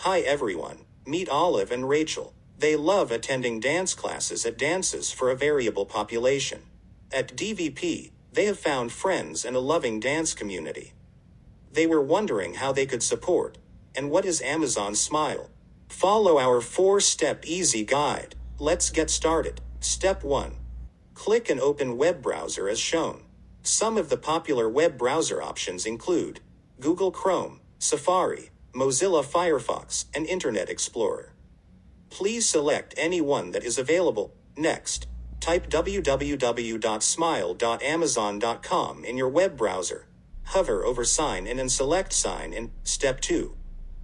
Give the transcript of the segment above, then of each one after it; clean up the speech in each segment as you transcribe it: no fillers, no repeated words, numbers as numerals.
Hi everyone, meet Olive and Rachel. They love attending dance classes at Dances for a Variable Population. At DVP, they have found friends and a loving dance community. They were wondering how they could support. And what is Amazon Smile? Follow our 4-step easy guide. Let's get started. Step 1. Click and open web browser as shown. Some of the popular web browser options include Google Chrome, Safari, Mozilla Firefox, and Internet Explorer. Please select any one that is available. Next, type www.smile.amazon.com in your web browser. Hover over Sign In and select Sign In. Step 2.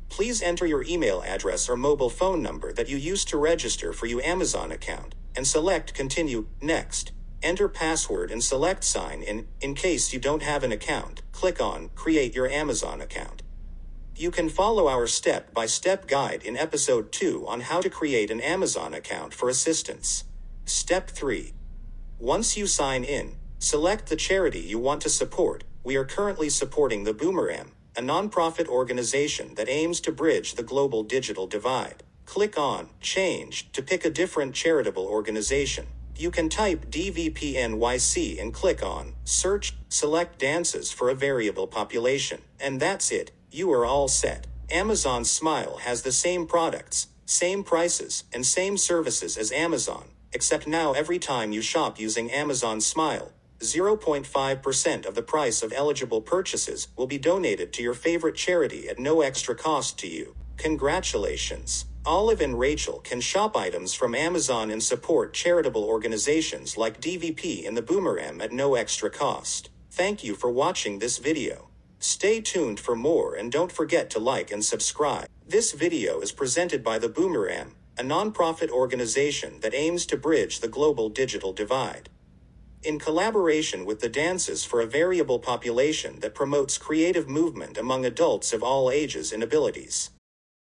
Please enter your email address or mobile phone number that you used to register for your Amazon account, and select Continue. Next, enter password and select Sign In. In case you don't have an account, click on Create Your Amazon Account. You can follow our step-by-step guide in episode 2 on how to create an Amazon account for assistance. Step 3. Once you sign in, select the charity you want to support. We are currently supporting the BoomerEm, a nonprofit organization that aims to bridge the global digital divide. Click on Change to pick a different charitable organization. You can type DVPNYC and click on Search, select Dances for a Variable Population, and that's it. You are all set. Amazon Smile has the same products, same prices, and same services as Amazon, except now every time you shop using Amazon Smile, 0.5% of the price of eligible purchases will be donated to your favorite charity at no extra cost to you. Congratulations! Olive and Rachel can shop items from Amazon and support charitable organizations like DVP and the BoomerEm at no extra cost. Thank you for watching this video. Stay tuned for more and don't forget to like and subscribe. This video is presented by the BoomerEm, a nonprofit organization that aims to bridge the global digital divide. In collaboration with the Dances for a Variable Population that promotes creative movement among adults of all ages and abilities.